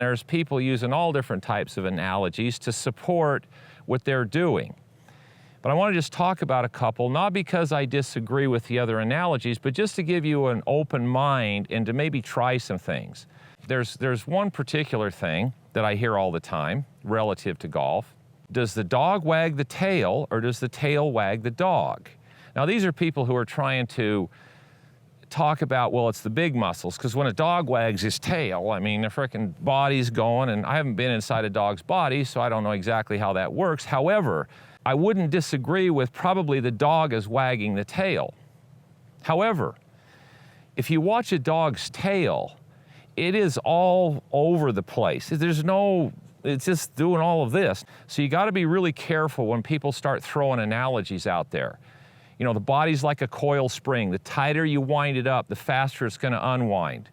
There's people using all different types of analogies to support what they're doing. But I want to just talk about a couple, not because I disagree with the other analogies, but just to give you an open mind and to maybe try some things. There's one particular thing that I hear all the time relative to golf. Does the dog wag the tail or does the tail wag the dog? Now these are people who are trying to talk about, well, it's the big muscles, because when a dog wags his tail, I mean, the frickin' body's going, and I haven't been inside a dog's body, so I don't know exactly how that works. However, I wouldn't disagree with probably the dog is wagging the tail. However, if you watch a dog's tail, it is all over the place. It's just doing all of this. So you gotta be really careful when people start throwing analogies out there. You know, the body's like a coil spring. The tighter you wind it up, the faster it's gonna unwind.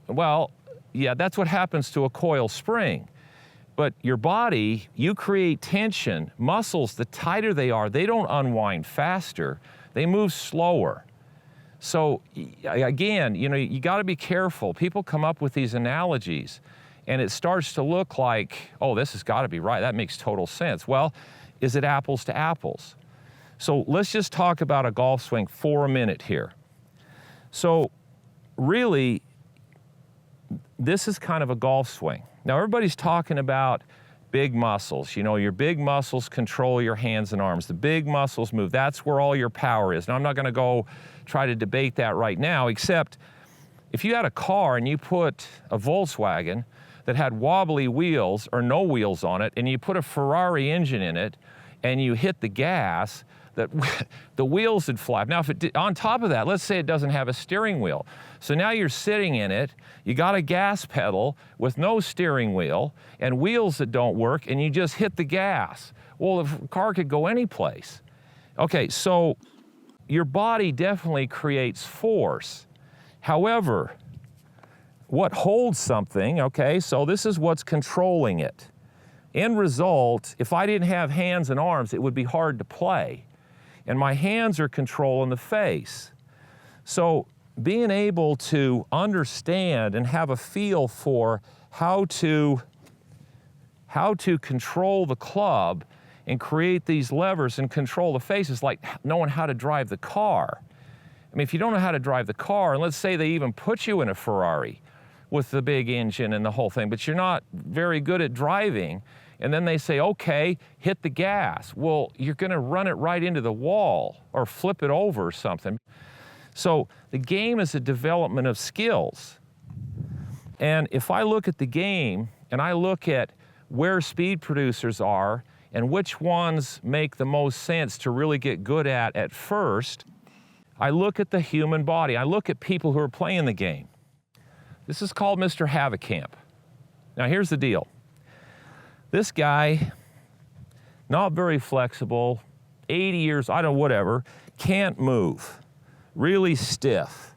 Well, yeah, that's what happens to a coil spring. But your body, you create tension. Muscles, the tighter they are, they don't unwind faster, they move slower. So again, you know, you gotta be careful. People come up with these analogies and it starts to look like, oh, this has gotta be right, that makes total sense. Well, is it apples to apples? So let's just talk about a golf swing for a minute here. So really, this is kind of a golf swing. Now everybody's talking about big muscles. You know, your big muscles control your hands and arms. The big muscles move. That's where all your power is. Now I'm not gonna go try to debate that right now, except if you had a car and you put a Volkswagen that had wobbly wheels or no wheels on it, and you put a Ferrari engine in it, and you hit the gas, that the wheels would fly. Now, on top of that, let's say it doesn't have a steering wheel. So now you're sitting in it, you got a gas pedal with no steering wheel and wheels that don't work, and you just hit the gas. Well, the car could go any place. Okay, so your body definitely creates force. However, what holds something, okay, so this is what's controlling it. End result, if I didn't have hands and arms, it would be hard to play. And my hands are controlling the face. So being able to understand and have a feel for how to control the club and create these levers and control the face is like knowing how to drive the car. I mean, if you don't know how to drive the car, and let's say they even put you in a Ferrari with the big engine and the whole thing, but you're not very good at driving, and then they say, okay, hit the gas. Well, you're gonna run it right into the wall or flip it over or something. So the game is a development of skills. And if I look at the game and I look at where speed producers are and which ones make the most sense to really get good at first, I look at the human body. I look at people who are playing the game. This is called Mr. Haverkamp. Now here's the deal. This guy, not very flexible, 80 years, I don't know, whatever, can't move, really stiff.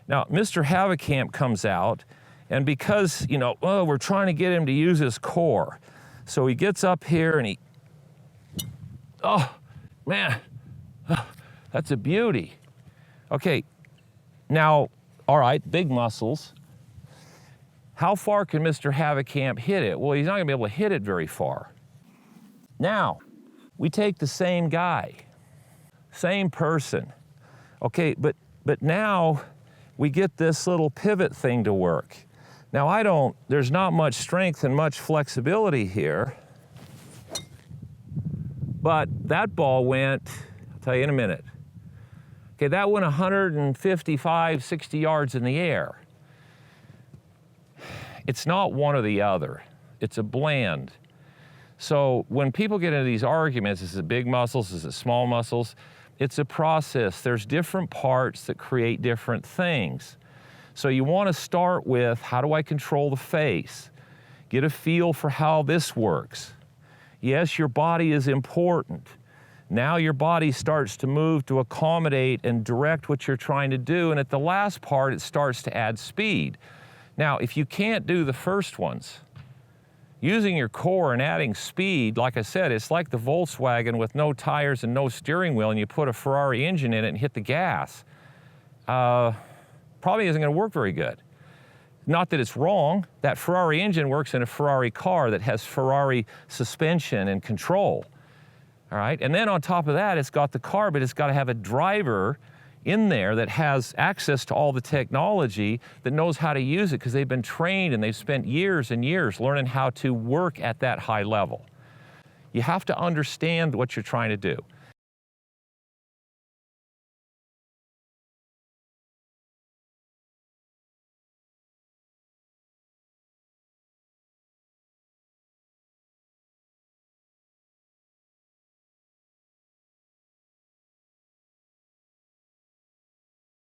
Now, Mr. Haverkamp comes out, and because, you know, oh, we're trying to get him to use his core. So he gets up here and oh, man, that's a beauty. Okay, now, all right, big muscles. How far can Mr. Haverkamp hit it? Well, he's not gonna be able to hit it very far. Now, we take the same guy, same person. Okay, but now we get this little pivot thing to work. Now there's not much strength and much flexibility here, but that ball went, I'll tell you in a minute. Okay, that went 155, 60 yards in the air. It's not one or the other, it's a blend. So when people get into these arguments, is it big muscles, is it small muscles? It's a process. There's different parts that create different things. So you want to start with, how do I control the face? Get a feel for how this works. Yes, your body is important. Now your body starts to move to accommodate and direct what you're trying to do, and at the last part, it starts to add speed. Now, if you can't do the first ones, using your core and adding speed, like I said, it's like the Volkswagen with no tires and no steering wheel, and you put a Ferrari engine in it and hit the gas. Probably isn't gonna work very good. Not that it's wrong. That Ferrari engine works in a Ferrari car that has Ferrari suspension and control. All right, and then on top of that, it's got the car, but it's got to have a driver in there that has access to all the technology, that knows how to use it, because they've been trained and they've spent years and years learning how to work at that high level. You have to understand what you're trying to do.